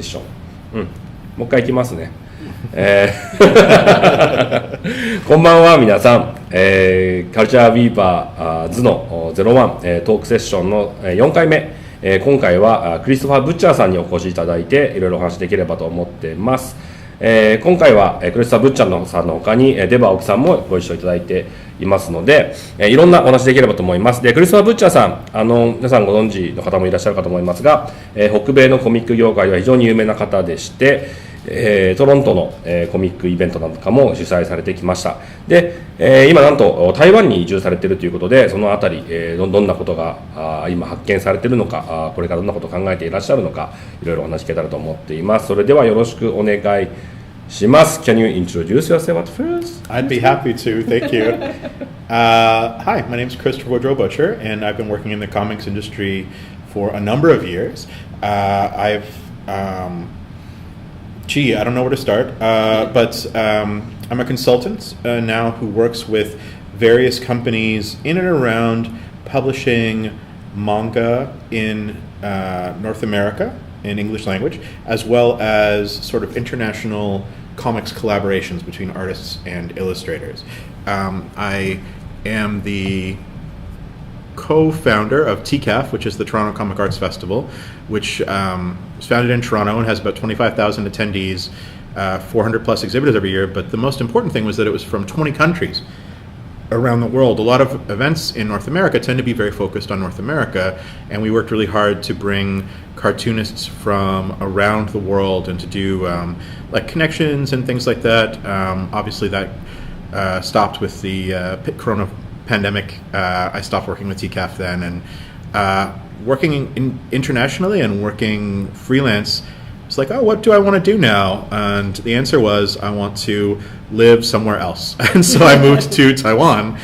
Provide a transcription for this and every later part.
セッション、もう一回いきますね。こんばんは皆さん、カルチャービーバーズの01、トークセッションの4回目、今回はクリストファー・ブッチャーさんにお越しいただいていろいろお話できればと思っています。今回はクリストファー・ブッチャーさんの他にデバ・青木さんもご一緒いただいていますので、いろんなお話できればと思います。で、クリストファー・ブッチャーさん、皆さんご存知の方もいらっしゃるかと思いますが、北米のコミック業界では非常に有名な方でして、トロントの、コミックイベントなんかも主催されてきました。で、今なんと台湾に移住されているということで、そのあたり、どんなことが今発見されているのか、これからどんなことを考えていらっしゃるのか、いろいろお話聞けたらと思っています。それではよろしくお願いします。Can you introduce yourself at first? I'd be happy to. Thank you. Hi, my name is Christopher Butcher, and I've been working in the comics industry for a number of years. I don't know where to start, but I'm a consultant now who works with various companies in and around publishing manga in North America in English language, as well as sort of international comics collaborations between artists and illustrators. I am the co-founder of TCAF, which is the Toronto Comic Arts Festival, which was founded in Toronto and has about 25,000 attendees, 400 plus exhibitors every year. But the most important thing was that it was from 20 countries around the world. A lot of events in North America tend to be very focused on North America, and we worked really hard to bring cartoonists from around the world and to do like connections and things like that. Obviously that stopped with the corona pandemic. I stopped working with TCAF then, and working internationally and working freelance, it's like, oh, what do I want to do now? And the answer was, I want to live somewhere else. And so I moved to Taiwan,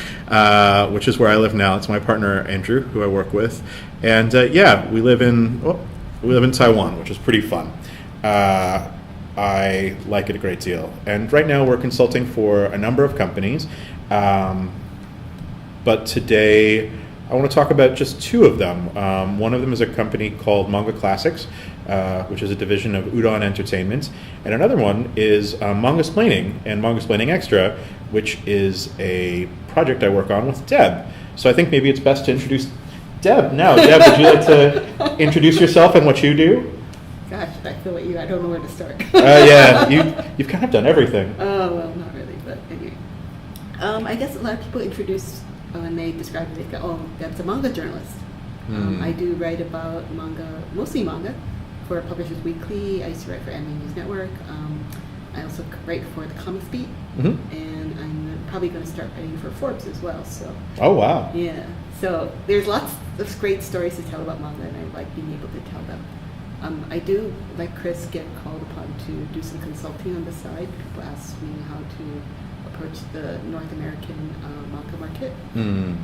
which is where I live now. It's my partner Andrew, who I work with, and we live in Taiwan, which is pretty fun. I like it a great deal. And right now we're consulting for a number of companies. But today, I want to talk about just two of them. One of them is a company called Manga Classics, which is a division of UDON Entertainment. And another one is Mangasplaining and Mangasplaining Extra, which is a project I work on with Deb. So I think maybe it's best to introduce Deb now. Deb, would you like to introduce yourself and what you do? Gosh, I feel like I don't know where to start. Yeah, you've kind of done everything. Oh, well, not really, but anyway. I guess a lot of people introduce when they describe it, they go, oh, that's a manga journalist. I do write about manga, mostly manga, for Publishers Weekly. I used to write for Anime News Network. I also write for the Comics Beat, and I'm probably going to start writing for Forbes as well. So. Oh, wow. Yeah. So there's lots of great stories to tell about manga, and I like being able to tell them. I do, like Chris, get called upon to do some consulting on the side. People ask me how to approach the North American manga market. And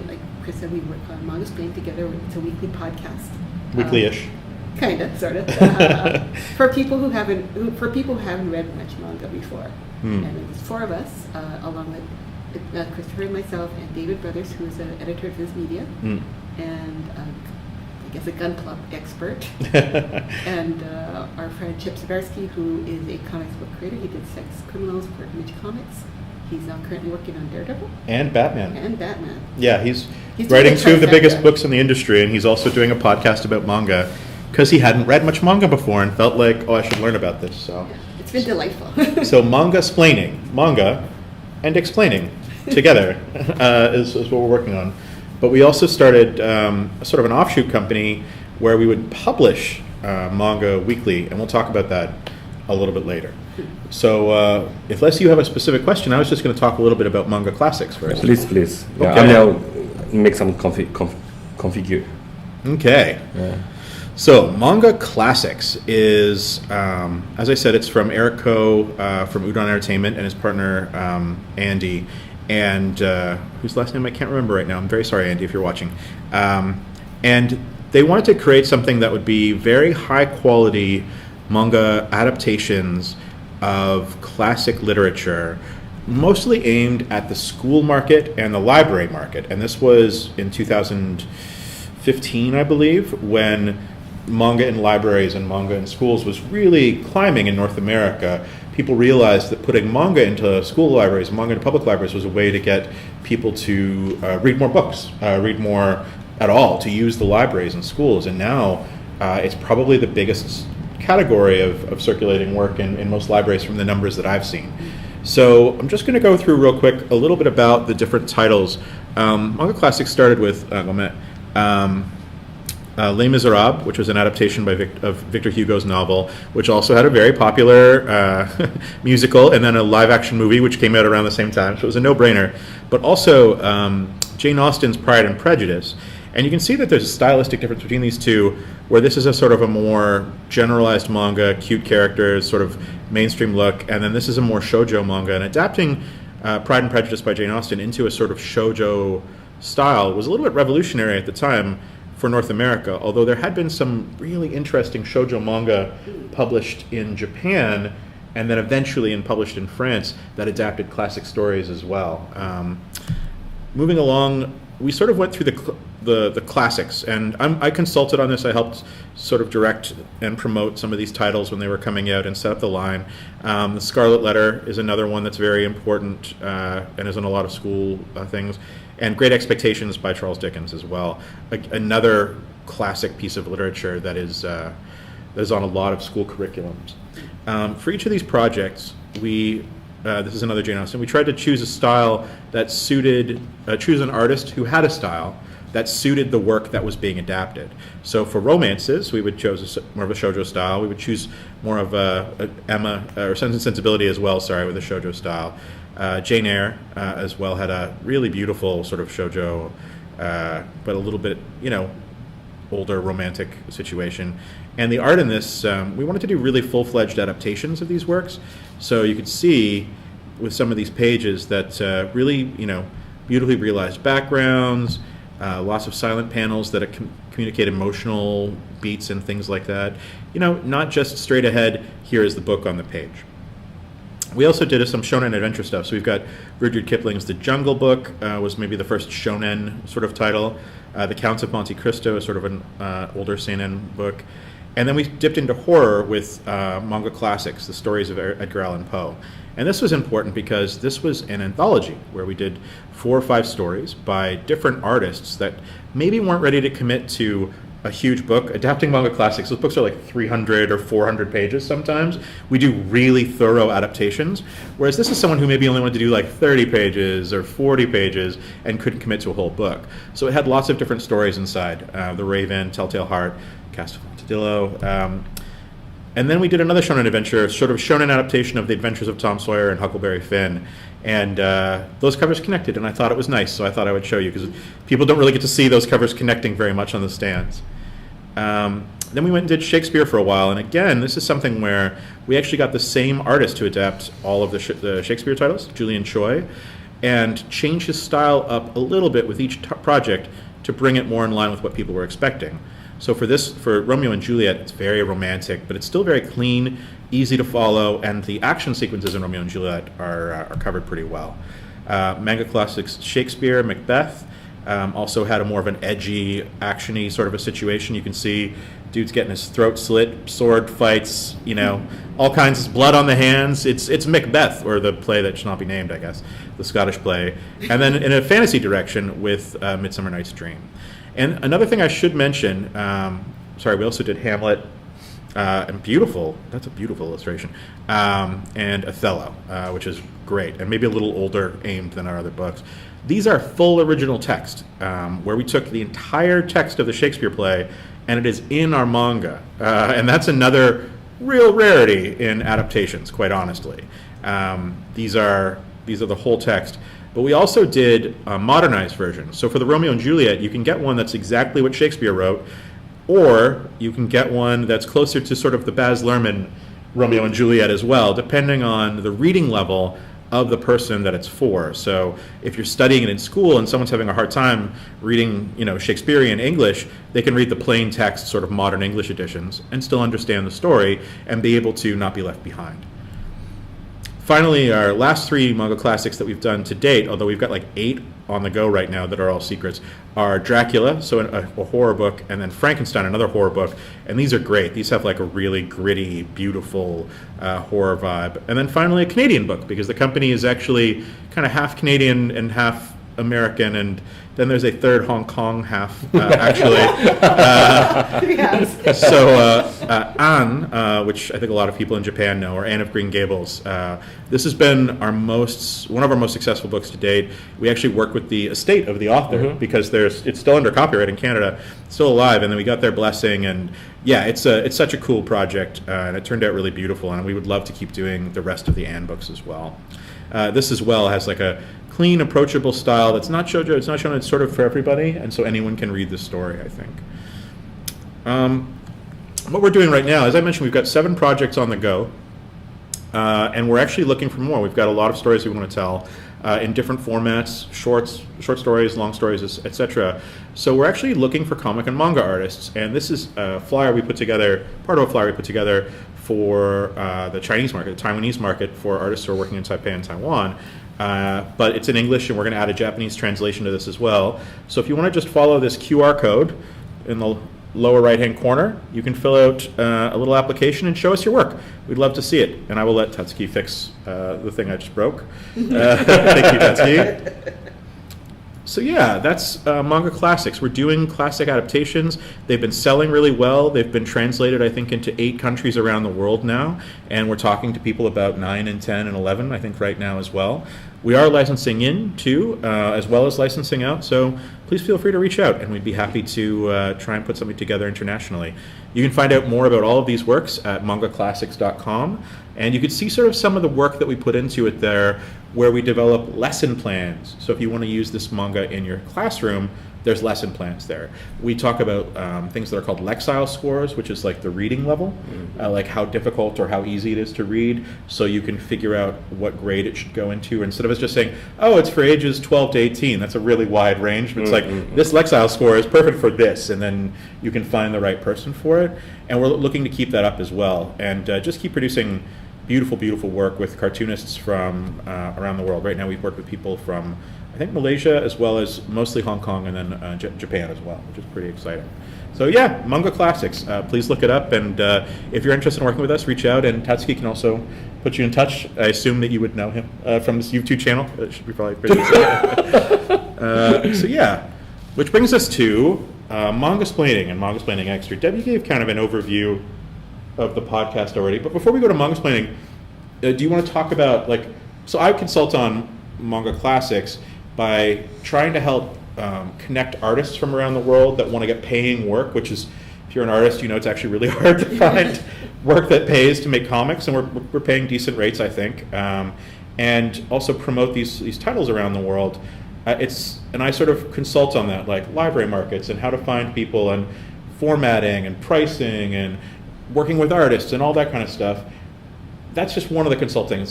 like Chris said, we work on Mangasplaining together. It's a weekly podcast. Weekly-ish. Kind of, sort of. for people who haven't read much manga before. And there's four of us, along with Christopher and myself, and David Brothers, who is an editor of Viz Media, and I guess a gun club expert, and our friend Chip Zdarsky, who is a comics book creator. He did Sex Criminals for Image Comics. He's now currently working on Daredevil. And Batman. Yeah, he's writing two of the biggest books in the industry, and he's also doing a podcast about manga, because he hadn't read much manga before and felt like, oh, I should learn about this. So yeah, it's been delightful. So Mangasplaining, manga, and explaining together is what we're working on. But we also started sort of an offshoot company where we would publish manga weekly, and we'll talk about that a little bit later. So unless you have a specific question, I was just going to talk a little bit about Manga Classics first. Please. Okay. I'll make some configure. Okay. Yeah. So Manga Classics is, as I said, it's from Eric Ko from UDON Entertainment and his partner Andy, and whose last name I can't remember right now. I'm very sorry, Andy, if you're watching. And they wanted to create something that would be very high quality manga adaptations of classic literature, mostly aimed at the school market and the library market. And this was in 2015, I believe, when manga in libraries and manga in schools was really climbing in North America, people realized that putting manga into school libraries, manga into public libraries, was a way to get people to read more books, read more at all, to use the libraries in schools. And now it's probably the biggest category of circulating work in most libraries from the numbers that I've seen. So I'm just going to go through real quick a little bit about the different titles. Manga Classics started with Les Miserables, which was an adaptation of Victor Hugo's novel, which also had a very popular musical, and then a live-action movie, which came out around the same time, so it was a no-brainer. But also Jane Austen's Pride and Prejudice. And you can see that there's a stylistic difference between these two, where this is a sort of a more generalized manga, cute characters, sort of mainstream look, and then this is a more shoujo manga. And adapting Pride and Prejudice by Jane Austen into a sort of shoujo style was a little bit revolutionary at the time for North America, although there had been some really interesting shoujo manga published in Japan, and then eventually published in France, that adapted classic stories as well. Moving along, we sort of went through the classics, and I consulted on this. I helped sort of direct and promote some of these titles when they were coming out and set up the line. The Scarlet Letter is another one that's very important and is in a lot of school things. And Great Expectations by Charles Dickens as well. Another classic piece of literature that is on a lot of school curriculums. For each of these projects, this is another Jane Austen, we tried to choose a style that suited, choose an artist who had a style that suited the work that was being adapted. So for romances, we would choose more of a shoujo style. We would choose more of a Emma, or Sense and Sensibility as well, with a shoujo style. Jane Eyre as well had a really beautiful sort of shoujo, but a little bit, older romantic situation. And the art in this, we wanted to do really full-fledged adaptations of these works. So you could see with some of these pages that really, beautifully realized backgrounds, lots of silent panels that communicate emotional beats and things like that. Not just straight ahead, here is the book on the page. We also did some shonen adventure stuff. So we've got Rudyard Kipling's The Jungle Book, was maybe the first shonen sort of title. The Counts of Monte Cristo is sort of an older seinen book. And then we dipped into horror with Manga Classics, the stories of Edgar Allan Poe. And this was important because this was an anthology where we did 4 or 5 stories by different artists that maybe weren't ready to commit to a huge book. Adapting Manga Classics, those books are like 300 or 400 pages sometimes. We do really thorough adaptations, whereas this is someone who maybe only wanted to do like 30 pages or 40 pages and couldn't commit to a whole book. So it had lots of different stories inside. The Raven, Telltale Heart, Cast of Montedillo. And then we did another shonen adventure, sort of shonen adaptation of The Adventures of Tom Sawyer and Huckleberry Finn. And those covers connected, and I thought it was nice, so I thought I would show you, because people don't really get to see those covers connecting very much on the stands. Then we went and did Shakespeare for a while, and again, this is something where we actually got the same artist to adapt all of the Shakespeare titles, Julian Choi, and change his style up a little bit with each project to bring it more in line with what people were expecting. So for Romeo and Juliet, it's very romantic, but it's still very clean, easy to follow, and the action sequences in Romeo and Juliet are covered pretty well. Manga Classics Shakespeare, Macbeth, also had a more of an edgy, action-y sort of a situation. You can see dude's getting his throat slit, sword fights, all kinds of blood on the hands. It's Macbeth, or the play that should not be named, I guess, the Scottish play. And then in a fantasy direction with Midsummer Night's Dream. And another thing I should mention, we also did Hamlet, and that's a beautiful illustration, and Othello, which is great, and maybe a little older aimed than our other books. These are full original text, where we took the entire text of the Shakespeare play, and it is in our manga. And that's another real rarity in adaptations, quite honestly. These are the whole text. But we also did a modernized version. So for the Romeo and Juliet, you can get one that's exactly what Shakespeare wrote, or you can get one that's closer to sort of the Baz Luhrmann Romeo and Juliet as well, depending on the reading level of the person that it's for. So if you're studying it in school and someone's having a hard time reading, Shakespearean English, they can read the plain text, sort of modern English editions, and still understand the story and be able to not be left behind. Finally, our last 3 manga classics that we've done to date, although we've got like 8 on the go right now that are all secrets are Dracula, so a horror book, and then Frankenstein, another horror book. And these are great. These have like a really gritty, beautiful horror vibe. And then finally a Canadian book, because the company is actually kind of half Canadian and half American, and then there's a third Hong Kong half, actually. So Anne, which I think a lot of people in Japan know, or Anne of Green Gables. This has been one of our most successful books to date. We actually worked with the estate of the author because it's still under copyright in Canada, still alive, and then we got their blessing, and yeah, it's such a cool project, and it turned out really beautiful, and we would love to keep doing the rest of the Anne books as well. This as well has like a clean, approachable style that's not shoujo, it's not shonen, it's sort of for everybody, and so anyone can read this story, I think. What we're doing right now, as I mentioned, we've got 7 projects on the go, and we're actually looking for more. We've got a lot of stories we want to tell in different formats, short stories, long stories, etc. So we're actually looking for comic and manga artists, and this is a flyer we put together, part of a flyer we put together for the Chinese market, the Taiwanese market, for artists who are working in Taipei and Taiwan. But it's in English, and we're going to add a Japanese translation to this as well. So if you want to just follow this QR code in the lower right-hand corner, you can fill out a little application and show us your work. We'd love to see it. And I will let Tatsuki fix the thing I just broke. Thank you, Tatsuki. So yeah, that's Manga Classics. We're doing classic adaptations. They've been selling really well. They've been translated, I think, into 8 countries around the world now. And we're talking to people about 9 and 10 and 11, I think, right now as well. We are licensing in, too, as well as licensing out. So please feel free to reach out, and we'd be happy to try and put something together internationally. You can find out more about all of these works at mangaclassics.com. And you can see sort of some of the work that we put into it there, where we develop lesson plans. So if you want to use this manga in your classroom, there's lesson plans there. We talk about things that are called Lexile scores, which is like the reading level, like how difficult or how easy it is to read, so you can figure out what grade it should go into. Instead of us just saying, oh, it's for ages 12 to 18, that's a really wide range. But it's like, this Lexile score is perfect for this, and then you can find the right person for it. And we're looking to keep that up as well, and just keep producing beautiful, beautiful work with cartoonists from around the world. Right now we've worked with people from, I think, Malaysia, as well as mostly Hong Kong, and then Japan as well, which is pretty exciting. So yeah, Manga Classics. Please look it up, and if you're interested in working with us, reach out, and Tatsuki can also put you in touch. I assume that you would know him from this YouTube channel. It should be probably pretty easy. So yeah, which brings us to Manga-splaining and Manga-splaining Extra. Debbie gave kind of an overview of the podcast already, but before we go to Manga-splaining, do you want to talk about, like, so I consult on Manga Classics by trying to help connect artists from around the world that want to get paying work, which is, if you're an artist, you know it's actually really hard to find work that pays to make comics, and we're paying decent rates, I think, and also promote these titles around the world. And I sort of consult on that, like library markets and how to find people and formatting and pricing and working with artists and all that kind of stuff. That's just one of the consulting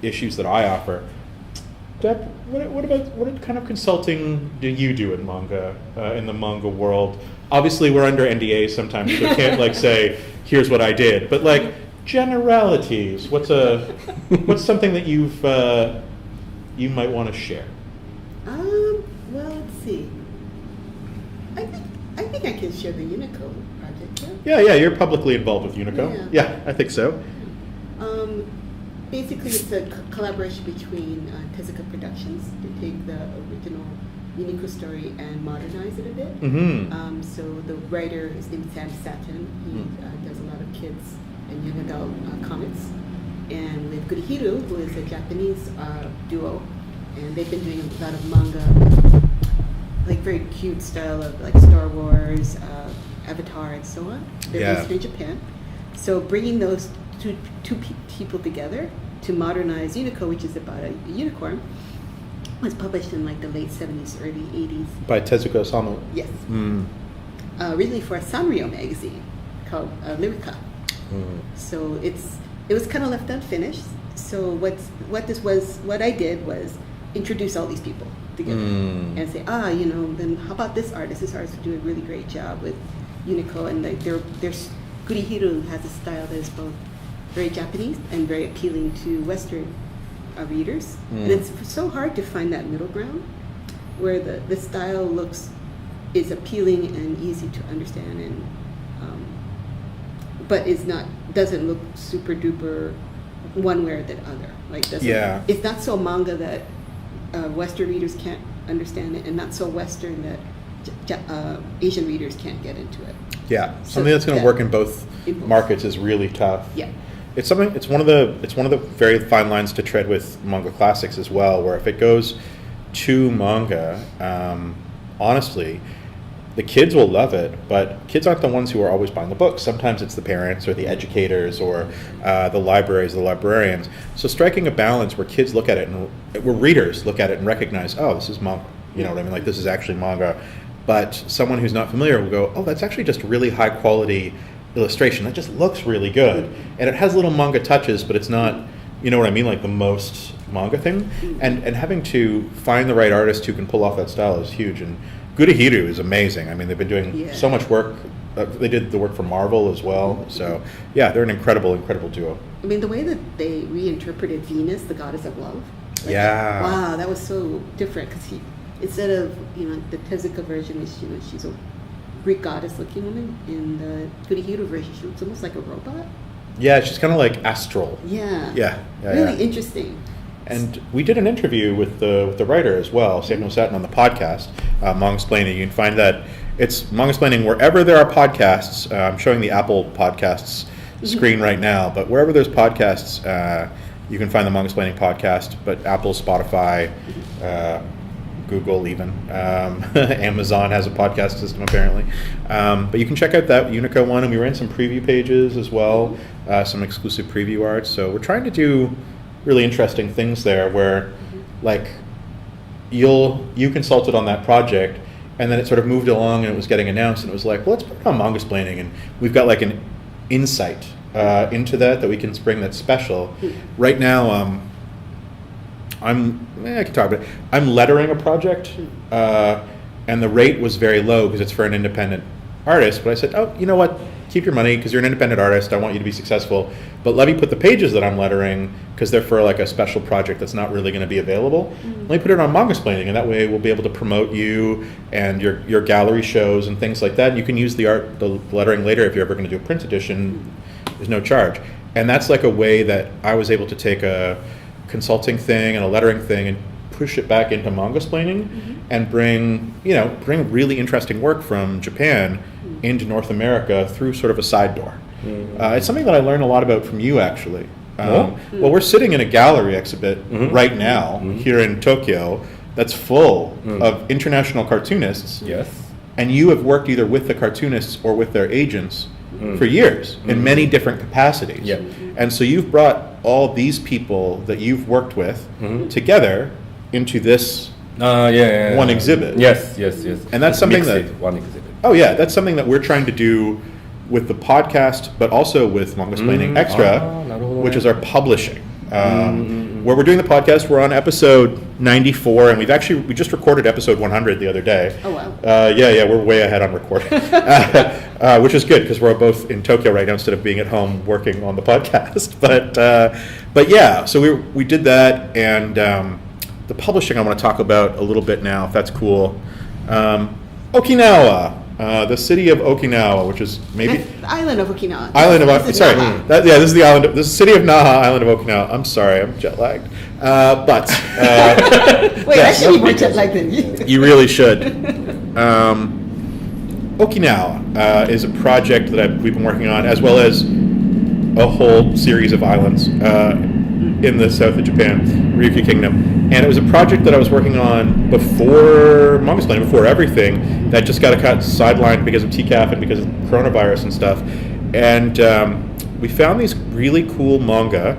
issues that I offer. Deb, what kind of consulting do you do in manga, in the manga world? Obviously, we're under NDA sometimes, so we can't like say, here's what I did. But like generalities, what's something that you might want to share? Well, let's see. I think I can share the Unico project. Yeah, you're publicly involved with Unico. Yeah, I think so. Basically, it's a collaboration between Tezuka Productions to take the original Unico story and modernize it a bit. Mm-hmm. So the writer is named Sam Satin. He does a lot of kids and young adult comics. And with Gurihiru, who is a Japanese duo, and they've been doing a lot of manga, like very cute style of like Star Wars, Avatar, and so on. They're based in Japan. So bringing those two people together to modernize Unico, which is about a unicorn, was published in like the late 70s, early 80s. By Tezuka Osamu. Yes. Originally for a Sanrio magazine called Lyrica. So it was kind of left unfinished. So what I did was introduce all these people together and say, then how about this artist? This artist would do a really great job with Unico, and like there's Gurihiru has a style that is both very Japanese and very appealing to Western readers. And it's so hard to find that middle ground. where the style is appealing and easy to understand, and but doesn't look super duper one way or the other. Like it's not so manga that Western readers can't understand it, and not so Western that Asian readers can't get into it. Yeah, something that's going to work in both markets is really tough. Yeah. It's one of the very fine lines to tread with manga classics as well, where if it goes to manga, honestly, the kids will love it, but kids aren't the ones who are always buying the books. Sometimes it's the parents or the educators or the libraries, the librarians. So striking a balance where kids look at it and where readers look at it and recognize, oh, this is manga. You know what I mean? Like, this is actually manga. But someone who's not familiar will go, oh, that's actually just really high quality illustration. That just looks really good. And it has little manga touches, but it's not, you know what I mean, like the most manga thing. And having to find the right artist who can pull off that style is huge. And Gudahiru is amazing. I mean, they've been doing so much work. They did the work for Marvel as well. So, yeah, they're an incredible, incredible duo. I mean, the way that they reinterpreted Venus, the goddess of love. Like, yeah. Wow, that was so different, because instead of, the Tezuka version, she's a Greek goddess-looking woman. In the Gudahiru version, she looks almost like a robot. Yeah, she's kind of like astral. Yeah. Really interesting. And we did an interview with the writer as well, Samuel Satin, on the podcast, Mangasplaining. You can find that it's Mangasplaining wherever there are podcasts. I'm showing the Apple Podcasts screen right now, but wherever there's podcasts, you can find the Mangasplaining podcast. But Apple, Spotify, Google, even Amazon has a podcast system apparently. But you can check out that Unico one, and we ran some preview pages as well, some exclusive preview art. So we're trying to do really interesting things there, where like you consulted on that project, and then it sort of moved along and it was getting announced, and it was like, well, let's put it on Mangasplaining, and we've got like an insight into that we can bring that's special. Right now, I can talk about it. I'm lettering a project, and the rate was very low because it's for an independent artist. But I said, oh, you know what? Keep your money because you're an independent artist. I want you to be successful. But let me put the pages that I'm lettering, because they're for like a special project that's not really going to be available. Let me put it on Mangasplaining, and that way we'll be able to promote you and your gallery shows and things like that. And you can use the lettering later if you're ever going to do a print edition. There's no charge. And that's like a way that I was able to take a consulting thing and a lettering thing and push it back into Mangasplaining and bring really interesting work from Japan into North America through sort of a side door. It's something that I learned a lot about from you, actually. Well, we're sitting in a gallery exhibit right now here in Tokyo that's full of international cartoonists. Yes. And you have worked either with the cartoonists or with their agents for years in many different capacities. Yep. And so you've brought all these people that you've worked with together into this one exhibit. Yes. And that's something one exhibit. Oh yeah, that's something that we're trying to do with the podcast, but also with Mangasplaining Extra, which is our publishing. Where we're doing the podcast, we're on episode 94, and we just recorded episode 100 the other day. Oh wow. We're way ahead on recording, which is good because we're both in Tokyo right now instead of being at home working on the podcast. But yeah, so we did that, and the publishing I want to talk about a little bit now, if that's cool. Okinawa. The city of Okinawa, which is maybe the island of Okinawa. This is the island. This is the city of Naha, island of Okinawa. I'm sorry, I'm jet lagged. But wait, I should be more jet lagged than you. You really should. Okinawa is a project that we've been working on, as well as a whole series of islands in the south of Japan, Ryukyu Kingdom. And it was a project that I was working on before Mangasplaining, before everything, that just got sidelined because of TCAF and because of coronavirus and stuff. And we found these really cool manga,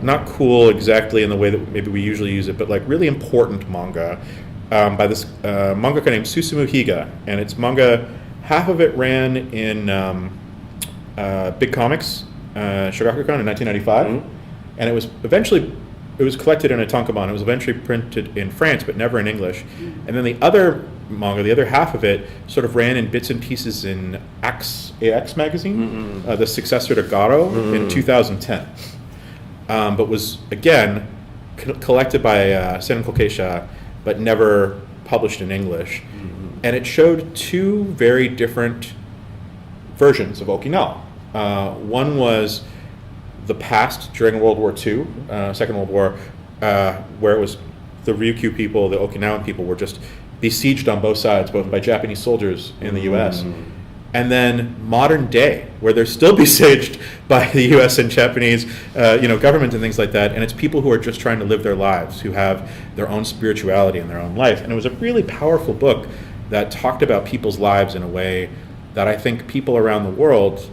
not cool exactly in the way that maybe we usually use it, but like really important manga by this mangaka named Susumu Higa. And it's manga, half of it ran in Big Comics, Shogakukan in 1995. And it was collected in a tankobon. It was eventually printed in France, but never in English. And then the other manga, the other half of it, sort of ran in bits and pieces in AX magazine, the successor to Garo, in 2010. But was, again, collected by Seinen Kokeisha but never published in English. And it showed two very different versions of Okinawa. One was the past during World War II, Second World War, where it was the Ryukyu people, the Okinawan people were just besieged on both sides, both by Japanese soldiers in the U.S. And then modern day, where they're still besieged by the U.S. and Japanese, government and things like that. And it's people who are just trying to live their lives, who have their own spirituality in their own life. And it was a really powerful book that talked about people's lives in a way that I think people around the world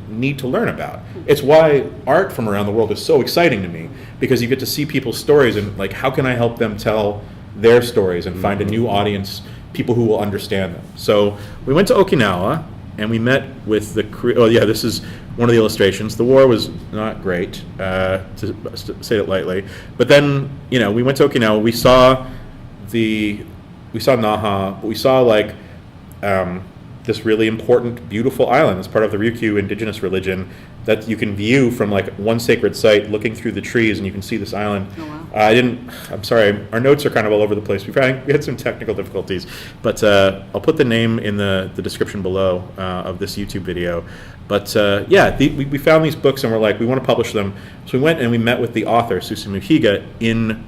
need to learn about. It's why art from around the world is so exciting to me, because you get to see people's stories and like, how can I help them tell their stories and find a new audience, people who will understand them. So we went to Okinawa and we met with this is one of the illustrations. The war was not great, to say it lightly. But then, we went to Okinawa, we saw Naha, but we saw this really important, beautiful island as part of the Ryukyu indigenous religion that you can view from one sacred site, looking through the trees, and you can see this island. Oh, wow. I'm sorry, our notes are kind of all over the place. We had some technical difficulties, but I'll put the name in the description below of this YouTube video. But we found these books and we're like, we want to publish them. So we went and we met with the author, Susumu Higa, in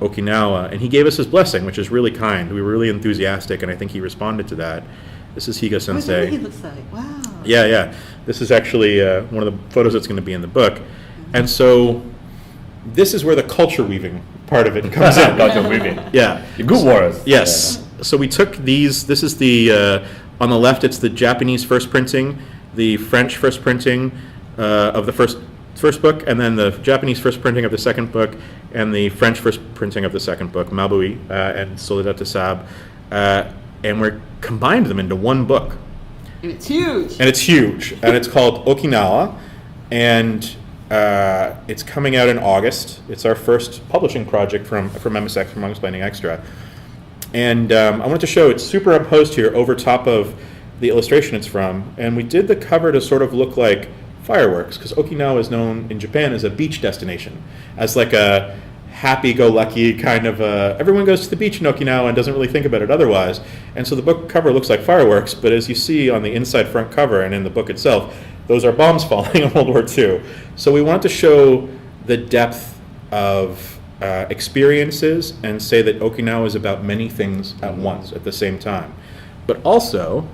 Okinawa, and he gave us his blessing, which is really kind. We were really enthusiastic, and I think he responded to that. This is Higa Sensei. Oh, is that what he looks like? Wow. Yeah. This is actually one of the photos that's going to be in the book. And so this is where the culture weaving part of it comes in. Culture weaving. Yeah. The good words. Yes. So we took these. This is the, on the left, it's the Japanese first printing, the French first printing of the first book, and then the Japanese first printing of the second book, and the French first printing of the second book, Mabui and Soledad de Sab. And we combined them into one book. And it's huge. And it's called Okinawa. And it's coming out in August. It's our first publishing project from MSX, from Explaining Extra. And I wanted to show it's superimposed here over top of the illustration it's from. And we did the cover to sort of look like fireworks, because Okinawa is known in Japan as a beach destination, as like a happy-go-lucky kind of everyone goes to the beach in Okinawa and doesn't really think about it otherwise. And so the book cover looks like fireworks, but as you see on the inside front cover and in the book itself, those are bombs falling in World War II. So we wanted to show the depth of experiences and say that Okinawa is about many things at once, at the same time. But also,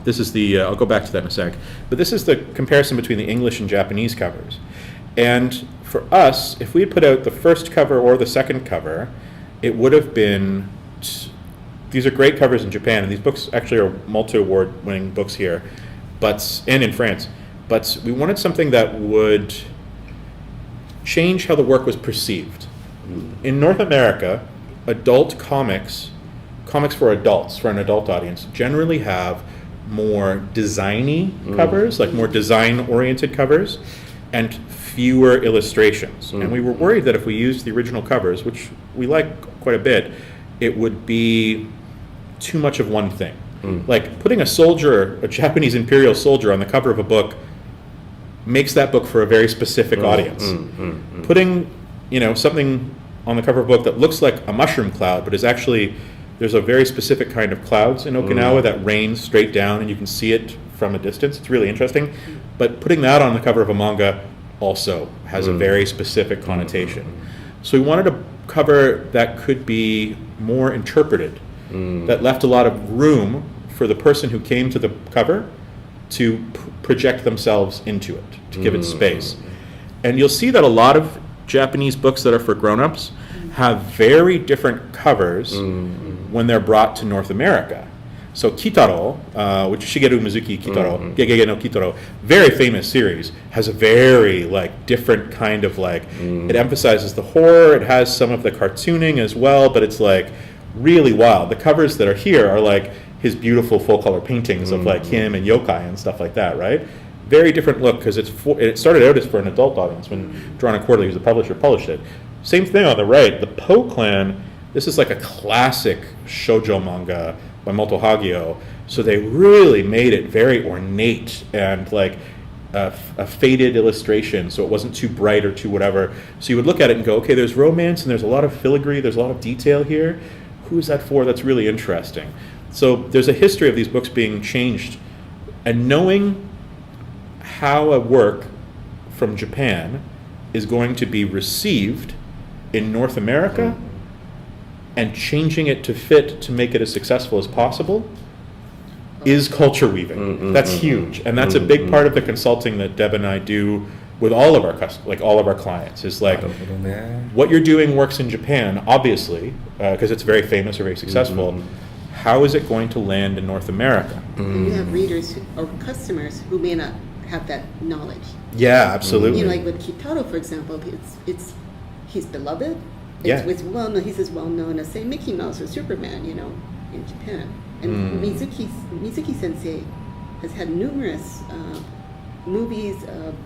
this is I'll go back to that in a sec, but this is the comparison between the English and Japanese covers. And for us, if we had put out the first cover or the second cover, it would have been, these are great covers in Japan, and these books actually are multi-award winning books here, and in France. But we wanted something that would change how the work was perceived. In North America, adult comics for adults, for an adult audience, generally have more designy covers, like more design-oriented covers, and fewer illustrations. And we were worried that if we used the original covers, which we like quite a bit, it would be too much of one thing. Like putting a Japanese imperial soldier on the cover of a book makes that book for a very specific audience. Putting, something on the cover of a book that looks like a mushroom cloud, but is actually, there's a very specific kind of clouds in Okinawa that rain straight down and you can see it from a distance. It's really interesting. But putting that on the cover of a manga also has a very specific connotation. So we wanted a cover that could be more interpreted, that left a lot of room for the person who came to the cover to project themselves into it, to give it space. And you'll see that a lot of Japanese books that are for grown-ups have very different covers when they're brought to North America. So Kitaro, which is Shigeru Mizuki Kitaro, Gegege no Kitaro, very famous series, has a very different kind of it emphasizes the horror, it has some of the cartooning as well, but it's really wild. The covers that are here are his beautiful full color paintings of him and yokai and stuff like that, right? Very different look, because it started out as for an adult audience when Drawn Quarterly, who's the publisher, published it. Same thing on the right, the Po Clan, this is like a classic shoujo manga by Moto Hagio, so they really made it very ornate and a faded illustration, so it wasn't too bright or too whatever. So you would look at it and go, okay, there's romance and there's a lot of filigree, there's a lot of detail here. Who is that for? That's really interesting. So there's a history of these books being changed, and knowing how a work from Japan is going to be received in North America and changing it to fit to make it as successful as possible is culture weaving. That's huge, and that's a big part of the consulting that Deb and I do with all of our all of our clients. Is like, what you're doing works in Japan, obviously, because it's very famous or very successful. How is it going to land in North America? You have readers or customers who may not have that knowledge. Yeah, absolutely. You know, like with Kitaro, for example, he's beloved. Yeah. He's as well known as, say, Mickey Mouse or Superman, you know, in Japan. And Mizuki Sensei has had numerous movies,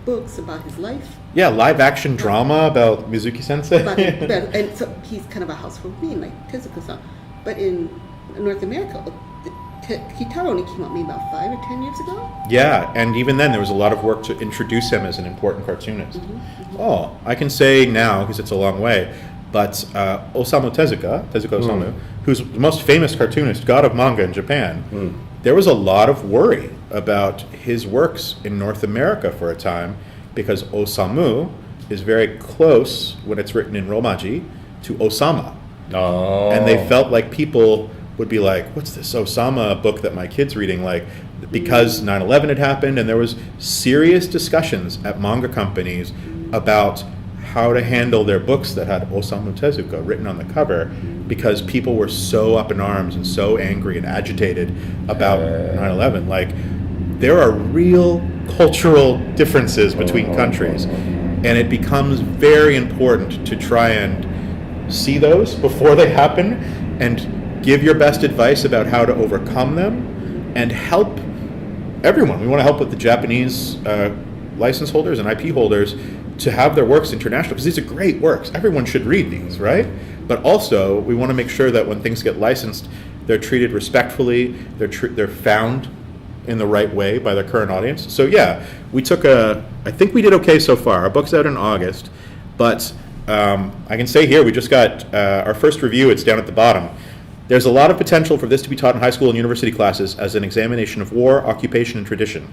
books about his life. Yeah, live action drama about Mizuki Sensei. And so he's kind of a household name, like Tezuka-san. But in North America, Kitaro only came out maybe about 5 or 10 years ago. Yeah, and even then there was a lot of work to introduce him as an important cartoonist. Oh, I can say now, because it's a long way, but Osamu Tezuka Osamu, who's the most famous cartoonist, god of manga in Japan, there was a lot of worry about his works in North America for a time, because Osamu is very close, when it's written in Romaji, to Osama. Oh. And they felt like people would be like, what's this Osama book that my kid's reading? Like, because 9/11 had happened, and there was serious discussions at manga companies about how to handle their books that had Osamu Tezuka written on the cover, because people were so up in arms and so angry and agitated about 9/11. Like, there are real cultural differences between countries, and it becomes very important to try and see those before they happen and give your best advice about how to overcome them and help everyone. We want to help with the Japanese license holders and IP holders to have their works international, because these are great works. Everyone should read these, right? But also, we want to make sure that when things get licensed, they're treated respectfully, they're found in the right way by their current audience. So yeah, I think we did okay so far. Our book's out in August, but I can say here, we just got our first review. It's down at the bottom. There's a lot of potential for this to be taught in high school and university classes as an examination of war, occupation, and tradition.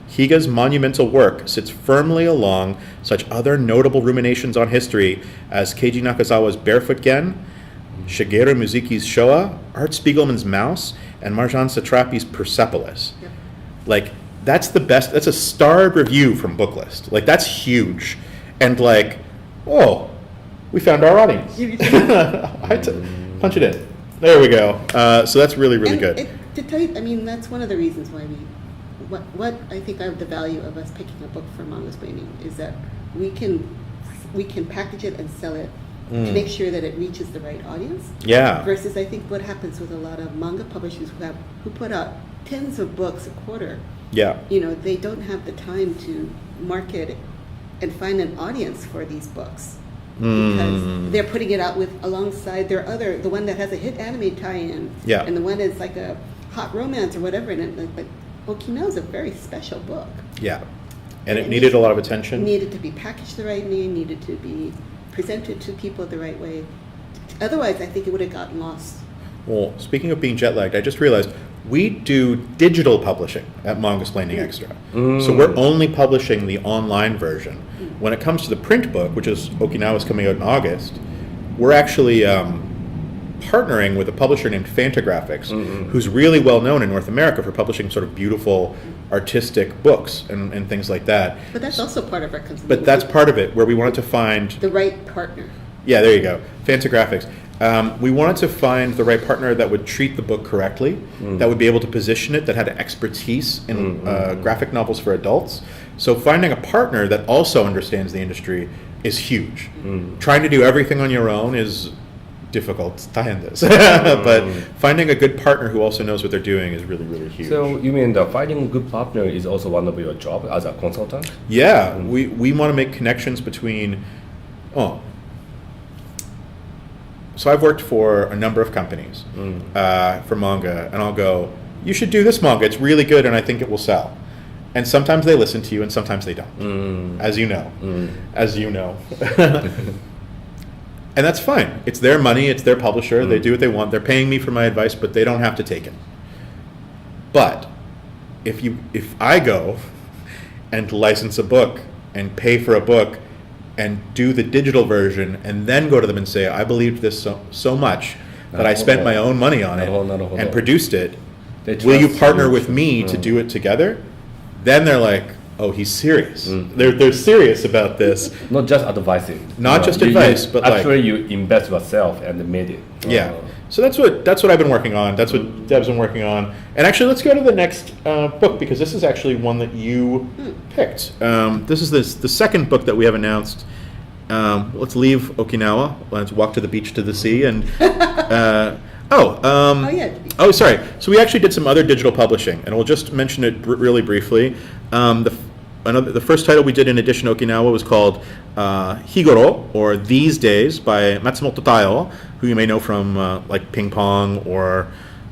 Higa's monumental work sits firmly along such other notable ruminations on history as Keiji Nakazawa's Barefoot Gen, Shigeru Mizuki's Showa, Art Spiegelman's Mouse, and Marjan Satrapi's Persepolis. Yep. Like, that's the best. That's a starred review from Booklist. Like, that's huge. And like, oh, we found our audience. I had to punch it in. There we go. So that's really, really good. To tell you, I mean, that's one of the reasons why what I think of the value of us picking a book for manga explaining is that we can package it and sell it to make sure that it reaches the right audience. Yeah. Versus, I think what happens with a lot of manga publishers who put out tens of books a quarter. Yeah. You know, they don't have the time to market and find an audience for these books. Because they're putting it out alongside the one that has a hit anime tie-in, yeah, and the one that's like a hot romance or whatever. And like Okinawa is a very special book. Yeah, and it needed a lot of attention. Needed to be packaged the right way. Needed to be presented to people the right way. Otherwise, I think it would have gotten lost. Well, speaking of being jet lagged, I just realized we do digital publishing at Manga Explaining Extra. So we're only publishing the online version. When it comes to the print book, which is Okinawa's coming out in August, we're actually partnering with a publisher named Fantagraphics, who's really well known in North America for publishing sort of beautiful, artistic books and things like that. But that's also part of our consulting. But that's part of it, where we wanted to find the right partner. Yeah, there you go. Fantagraphics. We wanted to find the right partner that would treat the book correctly, that would be able to position it, that had expertise in graphic novels for adults. So finding a partner that also understands the industry is huge. Trying to do everything on your own is difficult. But finding a good partner who also knows what they're doing is really, really huge. So you mean that finding a good partner is also one of your job as a consultant? Yeah, we want to make connections between... So I've worked for a number of companies for manga, and I'll go, you should do this manga, it's really good and I think it will sell. And sometimes they listen to you, and sometimes they don't, as you know. As you know. And that's fine. It's their money. It's their publisher. They do what they want. They're paying me for my advice, but they don't have to take it. But if I go and license a book and pay for a book and do the digital version and then go to them and say, I believed this so much that I spent my own money on it and produced it, will you partner with me to do it together? Then they're like, oh, he's serious. They're serious about this. Not just advising. Not just advice, but actually you invest yourself and made it. Yeah. So that's what I've been working on. That's what Deb's been working on. And actually, let's go to the next book, because this is actually one that you picked. This is the second book that we have announced. Let's leave Okinawa. Let's walk to the beach, to the sea, and oh, sorry. So we actually did some other digital publishing, and we'll just mention it really briefly. The first title we did in Edition Okinawa was called Higoro, or These Days, by Matsumoto Taiyo, who you may know from like Ping Pong or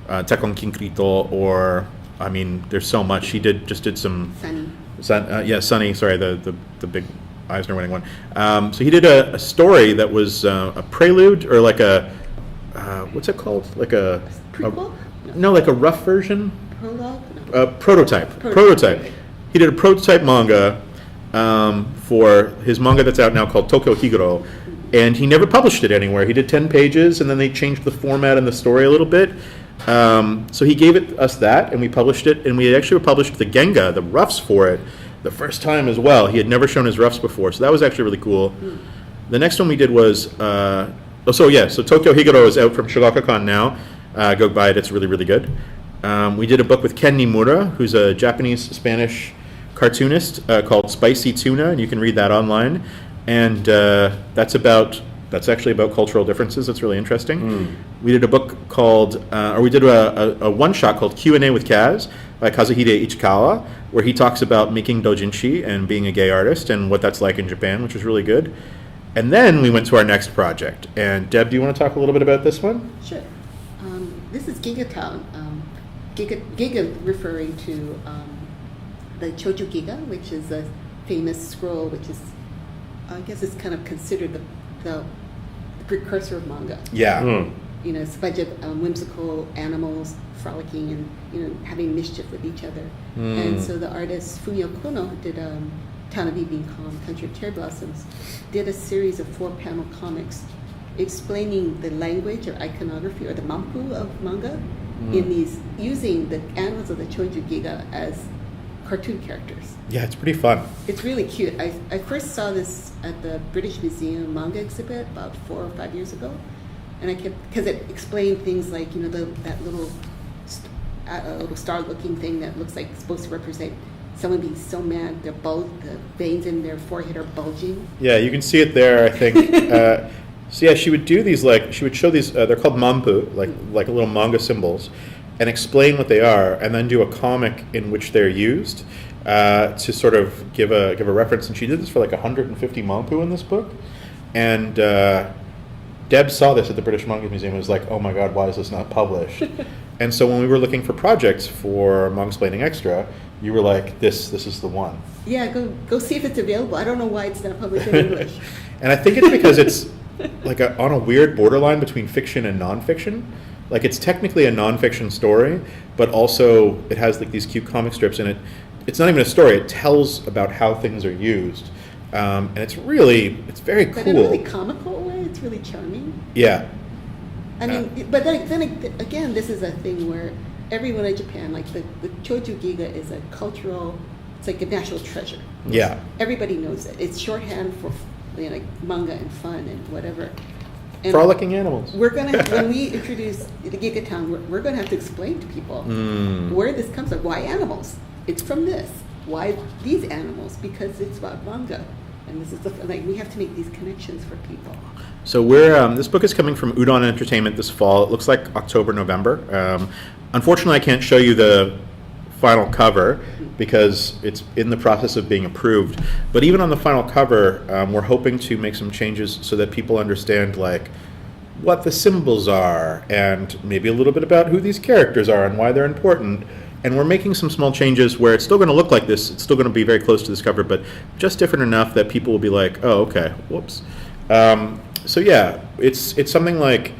Tekkon Kinkrito, or I mean, there's so much. He just did some Sunny. Sorry, the big Eisner winning one. So he did a story that was a prelude, or like a what's it called? Like a prequel? No, like a rough version. Prologue? No. Prototype. He did a prototype manga for his manga that's out now called Tokyo Higuro, and he never published it anywhere. He did 10 pages, and then they changed the format and the story a little bit. So he gave us that, and we published it, and we actually published the Genga, the roughs for it, the first time as well. He had never shown his roughs before, so that was actually really cool. The next one we did was, so Tokyo Higuro is out from Shogakakon now. Go buy it, it's really, really good. We did a book with Ken Nimura, who's a Japanese-Spanish cartoonist, called Spicy Tuna, and you can read that online. And that's actually about cultural differences. That's really interesting. We did a book called, we did a one-shot called Q&A with Kaz by Kazuhide Ichikawa, where he talks about making doujinshi and being a gay artist and what that's like in Japan, which was really good. And then we went to our next project. And Deb, do you want to talk a little bit about this one? Sure. This is Giga Town. Giga referring to the Choju Giga, which is a famous scroll, which is, I guess it's kind of considered the precursor of manga. Yeah. You know, it's a bunch of whimsical animals frolicking and, you know, having mischief with each other. And so the artist Fumio Kono did Town of Evening Calm, Country of Cherry Blossoms, did a series of 4-panel comics explaining the language or iconography or the mampu of manga in these, using the animals of the Choju Giga as cartoon characters. Yeah, it's pretty fun. It's really cute. I first saw this at the British Museum manga exhibit about 4 or 5 years ago, and because it explained things like, you know, that little star-looking thing that looks like it's supposed to represent someone being so mad, the veins in their forehead are bulging. Yeah, you can see it there, I think. So yeah, she would do these, like, she would show these, they're called mampu, like little manga symbols, and explain what they are, and then do a comic in which they're used to sort of give a reference. And she did this for like 150 mampu in this book. And Deb saw this at the British Manga Museum and was like, oh my God, why is this not published? And so when we were looking for projects for Mangasplaining Extra, you were like, this is the one. Yeah, go see if it's available. I don't know why it's not published in English. And I think it's because it's like on a weird borderline between fiction and nonfiction. Like, it's technically a nonfiction story, but also it has like these cute comic strips in it. It's not even a story. It tells about how things are used. And it's very cool. But in a really comical way, it's really charming. Yeah. I mean, but then again, this is a thing where everyone in Japan, like the Choju Giga is a cultural, it's like a national treasure. Yeah. Everybody knows it. It's shorthand for, you know, like manga and fun and whatever. And frolicking animals. We're gonna, when we introduce the Giga Town, we're gonna have to explain to people where this comes from. Why animals? It's from this. Why these animals? Because it's about manga, and this is like we have to make these connections for people. So we're this book is coming from UDON Entertainment this fall. It looks like October, November. Unfortunately, I can't show you the final cover because it's in the process of being approved. But even on the final cover, we're hoping to make some changes so that people understand like what the symbols are and maybe a little bit about who these characters are and why they're important. and we're making some small changes where it's still going to look like this. It's still going to be very close to this cover, but just different enough that people will be like, oh, okay, whoops. So yeah, it's something like,